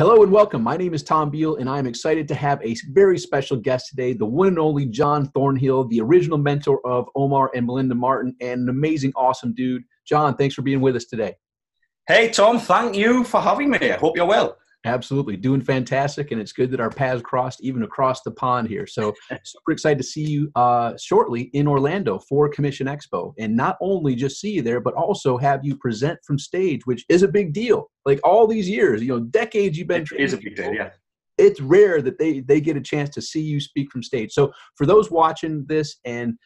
Hello and welcome. My name is Tom Beal, and I am excited to have a very special guest today, the one and only John Thornhill, the original mentor of Omar and Melinda Martin, and an amazing, awesome dude. John, thanks for being with us today. Hey, Tom, thank you for having me. I hope you're well. Absolutely. Doing fantastic, and it's good that our paths crossed even across the pond here. So super excited to see you shortly in Orlando for Commission Expo. And not only just see you there, but also have you present from stage, which is a big deal. Like all these years, decades you've been training. It is a big deal, yeah. It's rare that they get a chance to see you speak from stage. So for those watching this and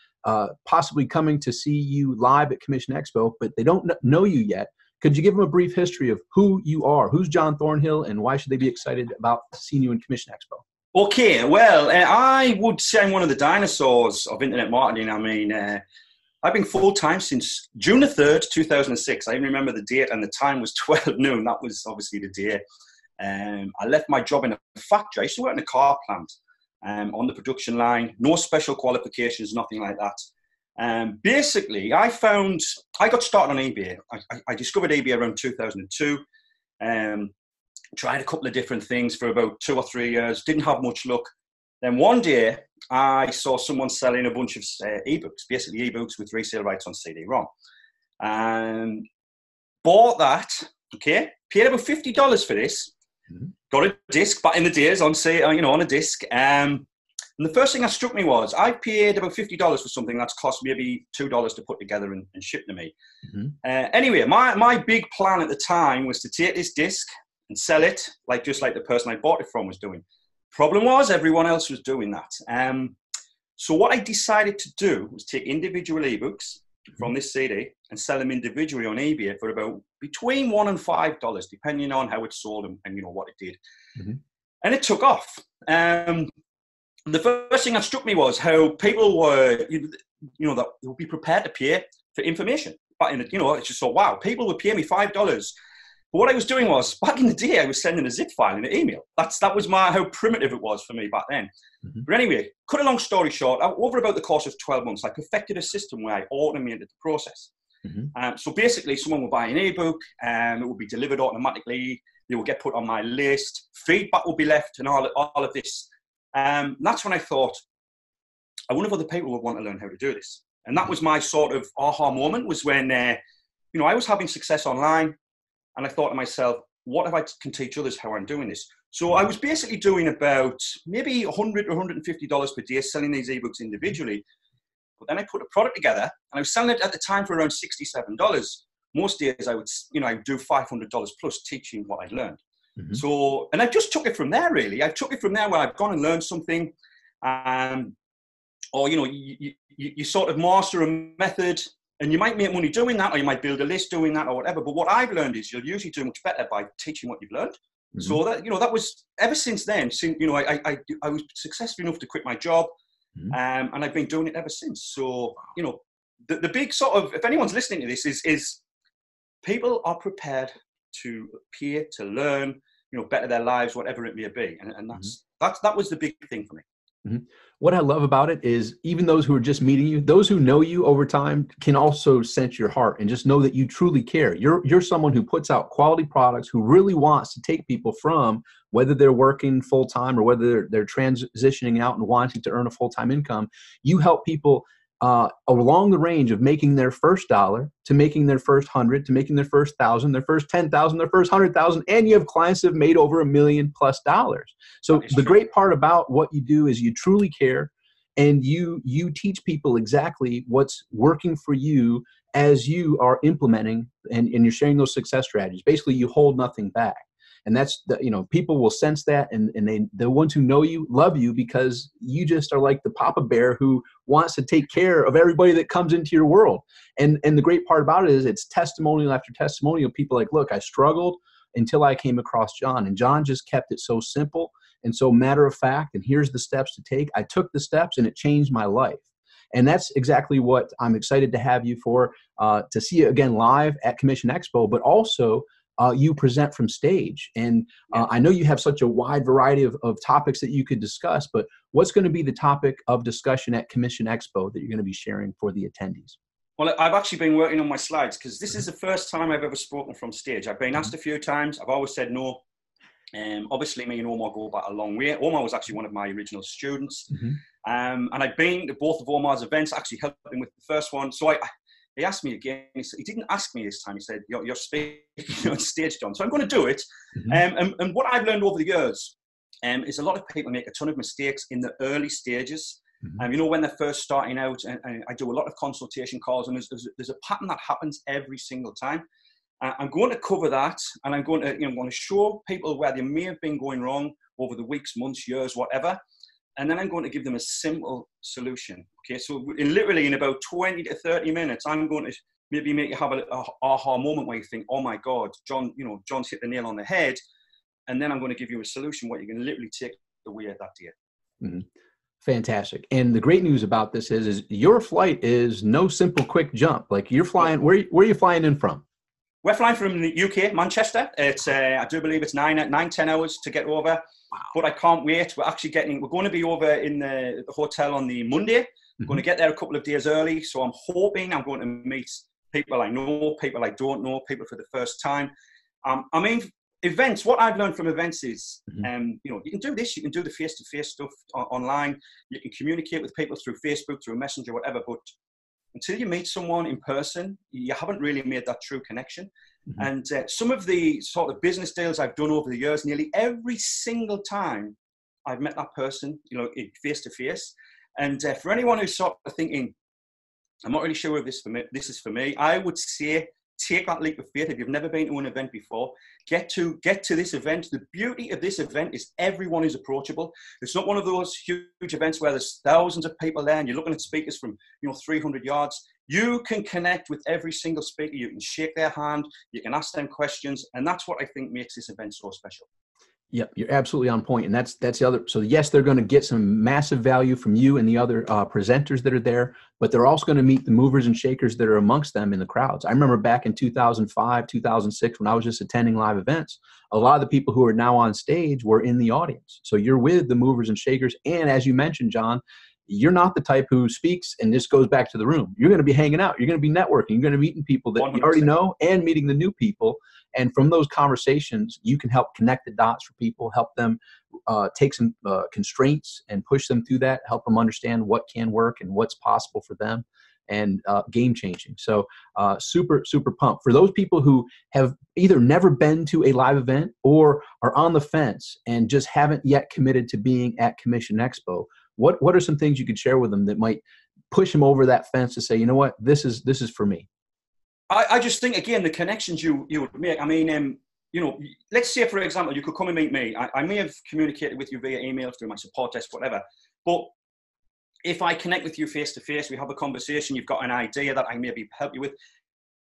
possibly coming to see you live at Commission Expo, but they don't know you yet, could you give them a brief history of who you are? Who's John Thornhill, and why should they be excited about seeing you in Commission Expo? Okay, well, I would say I'm one of the dinosaurs of internet marketing. I mean, I've been full-time since June the 3rd, 2006. I even remember the date, and the time was 12 noon. That was obviously the day. I left my job in a factory. I used to work in a car plant on the production line. No special qualifications, nothing like that. Basically, I got started on eBay. I discovered eBay around 2002. Tried a couple of different things for about 2 or 3 years. Didn't have much luck. Then one day, I saw someone selling a bunch of ebooks, basically ebooks with resale rights on CD-ROM. Bought that, okay? Paid about $50 for this. Mm-hmm. Got a disc back in the days on a disc. And the first thing that struck me was I paid about $50 for something that's cost maybe $2 to put together and ship to me. Mm-hmm. Anyway, my big plan at the time was to take this disc and sell it, just like the person I bought it from was doing. Problem was everyone else was doing that. So what I decided to do was take individual ebooks from this CD and sell them individually on eBay for about between $1 and $5, depending on how it sold and what it did. Mm-hmm. And it took off. The first thing that struck me was how people were, that they would be prepared to pay for information. But I just thought, wow, people would pay me $5. But what I was doing was, back in the day, I was sending a zip file in an email. That was how primitive it was for me back then. Mm-hmm. But anyway, cut a long story short, over about the course of 12 months, I perfected a system where I automated the process. Mm-hmm. So basically, someone would buy an ebook, and it would be delivered automatically. They would get put on my list. Feedback would be left, and all of this. That's when I thought, I wonder if other people would want to learn how to do this. And that was my sort of aha moment, was when, I was having success online, and I thought to myself, what if I can teach others how I'm doing this? So I was basically doing about maybe $100 or $150 per day selling these ebooks individually. But then I put a product together, and I was selling it at the time for around $67. Most days I would, do $500 plus teaching what I'd learned. Mm-hmm. So, and I just took it from there, really. I took it from there where I've gone and learned something, or, you sort of master a method, and you might make money doing that, or you might build a list doing that, or whatever. But what I've learned is you'll usually do much better by teaching what you've learned. Mm-hmm. So that, that was, ever since then, I was successful enough to quit my job, mm-hmm. And I've been doing it ever since. So, the big sort of, if anyone's listening to this, is people are prepared to pay, to learn, better their lives, whatever it may be. And that was the big thing for me. Mm-hmm. What I love about it is even those who are just meeting you, those who know you over time can also sense your heart and just know that you truly care. You're someone who puts out quality products, who really wants to take people from whether they're working full-time or whether they're transitioning out and wanting to earn a full-time income. You help people along the range of making their first dollar to making their first 100 to making their first 1,000, their first 10,000, their first 100,000, and you have clients that have made over $1 million+ dollars. So the great part about what you do is you truly care, and you teach people exactly what's working for you as you are implementing and you're sharing those success strategies. Basically, you hold nothing back. And that's, people will sense that, and the ones who know you love you because you just are like the Papa Bear who wants to take care of everybody that comes into your world. And the great part about it is it's testimonial after testimonial. People like, look, I struggled until I came across John, and John just kept it so simple and so matter of fact, and here's the steps to take. I took the steps, and it changed my life. And that's exactly what I'm excited to have you for, to see you again live at Commission Expo, but also you present from stage. And I know you have such a wide variety of topics that you could discuss, but what's going to be the topic of discussion at Commission Expo that you're going to be sharing for the attendees? Well, I've actually been working on my slides because this is the first time I've ever spoken from stage. I've been asked a few times. I've always said no. Obviously, me and Omar go back a long way. Omar was actually one of my original students. Mm-hmm. And I've been to both of Omar's events, actually helped him with the first one. So he asked me again. He didn't ask me this time. He said, you're speaking on stage, John. So I'm going to do it. Mm-hmm. And what I've learned over the years is a lot of people make a ton of mistakes in the early stages. Mm-hmm. You know, when they're first starting out, and I do a lot of consultation calls, and there's a pattern that happens every single time. I'm going to cover that, and I'm going to show people where they may have been going wrong over the weeks, months, years, whatever. And then I'm going to give them a simple solution. Okay, so literally in about 20 to 30 minutes, I'm going to maybe make you have a aha moment where you think, oh my God, John's hit the nail on the head. And then I'm going to give you a solution what you can literally take away that day. Mm-hmm. Fantastic. And the great news about this is your flight is no simple, quick jump. Like you're flying, where are you flying in from? We're flying from the UK, Manchester. It's I do believe it's 9-10 hours to get over. Wow. But I can't wait. We're going to be over in the hotel on the Monday. Mm-hmm. We're going to get there a couple of days early. So I'm hoping I'm going to meet people I know, people I don't know, people for the first time. I mean, events, what I've learned from events is, mm-hmm. You can do this, you can do the face-to-face stuff online. You can communicate with people through Facebook, through Messenger, whatever. But until you meet someone in person, you haven't really made that true connection. Mm-hmm. And some of the sort of business deals I've done over the years, nearly every single time I've met that person, face to face. And for anyone who's sort of thinking, I'm not really sure if this is for me, I would say take that leap of faith. If you've never been to an event before, get to this event. The beauty of this event is everyone is approachable. It's not one of those huge events where there's thousands of people there and you're looking at speakers from 300 yards. You can connect with every single speaker. You can shake their hand. You can ask them questions, and that's what I think makes this event so special. Yep, you're absolutely on point. And that's the other. So yes, they're going to get some massive value from you and the other presenters that are there, but they're also going to meet the movers and shakers that are amongst them in the crowds. I remember back in 2005, 2006, when I was just attending live events, a lot of the people who are now on stage were in the audience. So you're with the movers and shakers. And as you mentioned, John, you're not the type who speaks and just goes back to the room. You're going to be hanging out. You're going to be networking. You're going to be meeting people that 100%. You already know and meeting the new people. And from those conversations, you can help connect the dots for people, help them take some constraints and push them through that, help them understand what can work and what's possible for them, and game changing. So super, super pumped. For those people who have either never been to a live event or are on the fence and just haven't yet committed to being at Commission Expo, what are some things you could share with them that might push them over that fence to say, you know what, this is for me? I just think, again, the connections you would make. I mean, let's say, for example, you could come and meet me. I may have communicated with you via email, through my support desk, whatever. But if I connect with you face to face, we have a conversation, you've got an idea that I maybe help you with.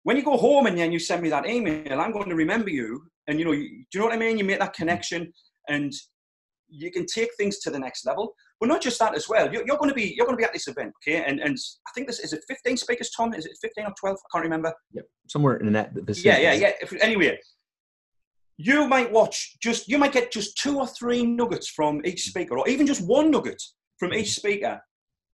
When you go home and then you send me that email, I'm going to remember you. And, do you know what I mean? You make that connection and you can take things to the next level. But not just that as well. You're going to be at this event, okay? And I think is it 15 speakers, Tom? Is it 15 or 12? I can't remember. Yep, somewhere in that. Yeah. Anyway, you might get just 2 or 3 nuggets from each speaker, or even just one nugget from each speaker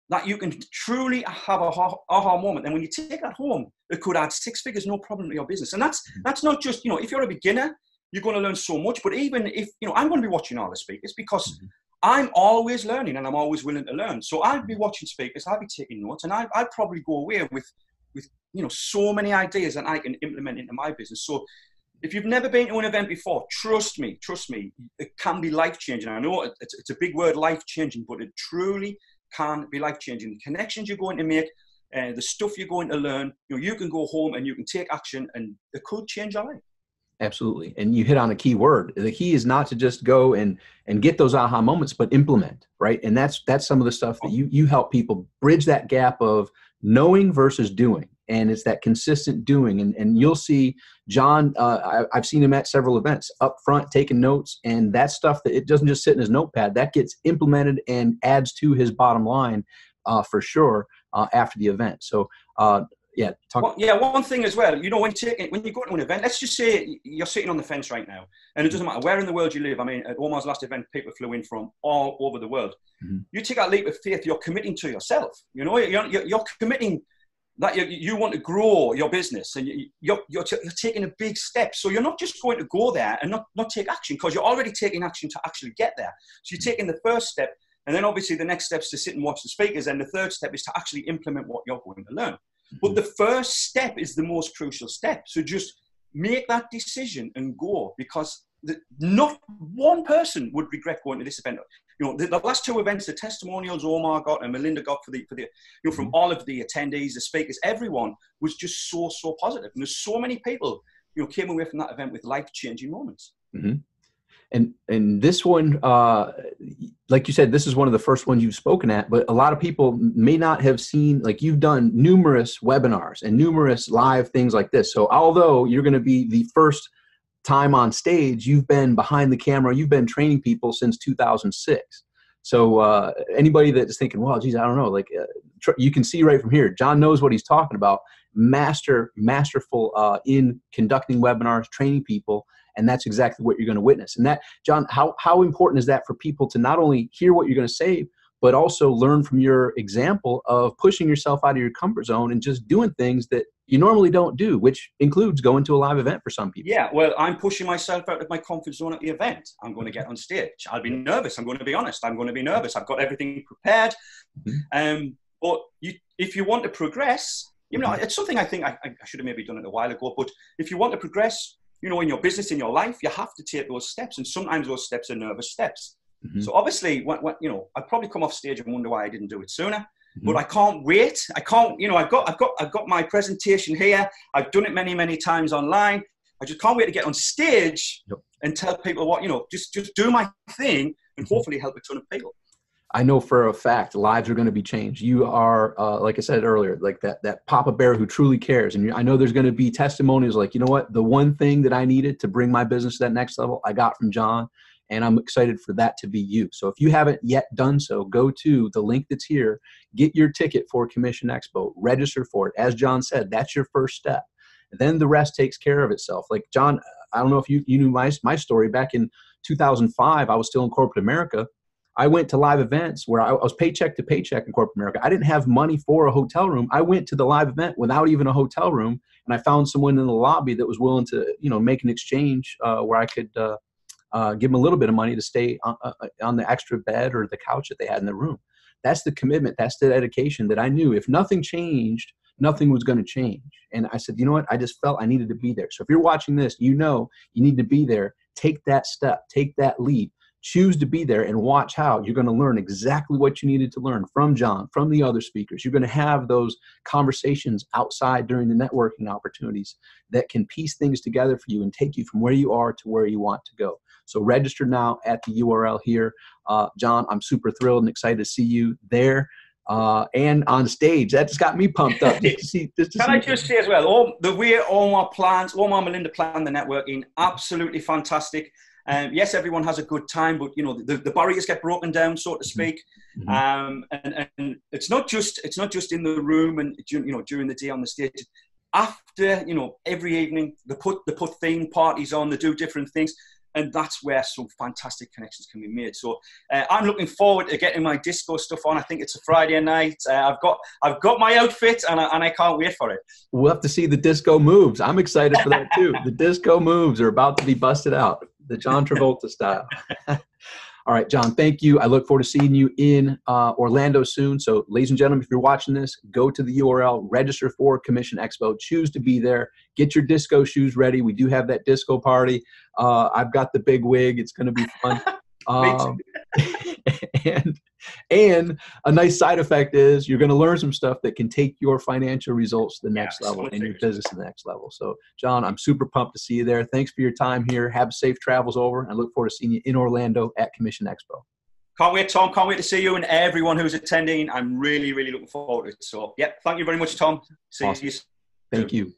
that you can truly have a aha moment. And when you take that home, it could add 6 figures, no problem, to your business. And that's not just, if you're a beginner, you're going to learn so much. But even if, I'm going to be watching all the speakers because I'm always learning and I'm always willing to learn. So I'll be watching speakers, I'll be taking notes, and I'll probably go away with so many ideas that I can implement into my business. So if you've never been to an event before, trust me, it can be life-changing. I know it's a big word, life-changing, but it truly can be life-changing. The connections you're going to make, the stuff you're going to learn, you can go home and you can take action and it could change your life. Absolutely. And you hit on a key word. The key is not to just go and get those aha moments, but implement, right? And that's some of the stuff that you help people bridge that gap of knowing versus doing. And it's that consistent doing. And you'll see John, I've seen him at several events up front taking notes, and that stuff that it doesn't just sit in his notepad, that gets implemented and adds to his bottom line for sure after the event. So yeah. One thing as well, when you go to an event, let's just say you're sitting on the fence right now, and it doesn't matter where in the world you live. I mean, at Omar's last event, people flew in from all over the world. Mm-hmm. You take that leap of faith, you're committing to yourself. You're committing that you want to grow your business, and you're taking a big step. So you're not just going to go there and not take action, because you're already taking action to actually get there. So you're taking the first step, and then obviously the next step is to sit and watch the speakers, and the third step is to actually implement what you're going to learn. But the first step is the most crucial step. So just make that decision and go, because not one person would regret going to this event. You know, the last two events, the testimonials Omar got and Melinda got for the you know, from all of the attendees, the speakers, everyone was just so positive. And there's so many people, you know, came away from that event with life-changing moments. And this one, like you said, this is one of the first ones you've spoken at, but a lot of people may not have seen, like, you've done numerous webinars and numerous live things like this. So although you're going to be the first time on stage, you've been behind the camera, you've been training people since 2006. So anybody that is thinking, well, geez, I don't know, like you can see right from here, John knows what he's talking about. Masterful in conducting webinars, training people. And that's exactly what you're going to witness. And that, John, how important is that for people to not only hear what you're going to say, but also learn from your example of pushing yourself out of your comfort zone and just doing things that you normally don't do, which includes going to a live event for some people. Yeah, well, I'm pushing myself out of my comfort zone at the event. I'm going to get on stage. I'll be nervous. I'm going to be honest. I'm going to be nervous. I've got everything prepared. But if you want to progress, you know, it's something I think I should have maybe done it a while ago. But if you want to progress, you know, in your business, in your life, you have to take those steps. And sometimes those steps are nervous steps. So obviously, when, you know, I'd probably come off stage and wonder why I didn't do it sooner. But I can't wait. I can't, you know, I've got my presentation here. I've done it many times online. I just can't wait to get on stage and tell people what, you know, just do my thing and hopefully help a ton of people. I know for a fact lives are going to be changed. You are, like I said earlier, like that Papa Bear who truly cares. And I know there's going to be testimonies like, you know what, the one thing that I needed to bring my business to that next level, I got from John. And I'm excited for that to be you. So if you haven't yet done so, go to the link that's here, get your ticket for Commission Expo, register for it. As John said, that's your first step. And then the rest takes care of itself. Like John, I don't know if you knew my story. Back in 2005, I was still in corporate America. I went to live events where I was paycheck to paycheck in corporate America. I didn't have money for a hotel room. I went to the live event without even a hotel room. And I found someone in the lobby that was willing to, you know, make an exchange where I could, give them a little bit of money to stay on the extra bed or the couch that they had in the room. That's the commitment. That's the dedication that I knew if nothing changed, nothing was going to change. And I said, you know what? I just felt I needed to be there. So if you're watching this, you know you need to be there. Take that step. Take that leap. Choose to be there and watch how you're going to learn exactly what you needed to learn from John, from the other speakers. You're going to have those conversations outside during the networking opportunities that can piece things together for you and take you from where you are to where you want to go. So register now at the URL here. John, I'm super thrilled and excited to see you there and on stage. That just got me pumped up. Can I just say as well, the way Omar and Melinda planned the networking, absolutely fantastic. Yes, everyone has a good time, but you know the barriers get broken down, so to speak. And it's not just in the room and you know during the day on the stage. After, you know, every evening they put theme parties on, they do different things. And that's where some fantastic connections can be made. So I'm looking forward to getting my disco stuff on. I think it's a Friday night. I've got my outfit, and I can't wait for it. We'll have to see the disco moves. I'm excited for that too. The disco moves are about to be busted out, the John Travolta style. All right, John, thank you. I look forward to seeing you in Orlando soon. So, ladies and gentlemen, if you're watching this, go to the URL, register for Commission Expo, choose to be there, get your disco shoes ready. We do have that disco party. I've got the big wig. It's going to be fun. And a nice side effect is you're going to learn some stuff that can take your financial results to the next level and your business to the next level. So, John, I'm super pumped to see you there. Thanks for your time here. Have safe travels over. I look forward to seeing you in Orlando at Commission Expo. Can't wait, Tom. Can't wait to see you and everyone who's attending. I'm really looking forward to it. So, yeah, thank you very much, Tom. See you soon. Thank you.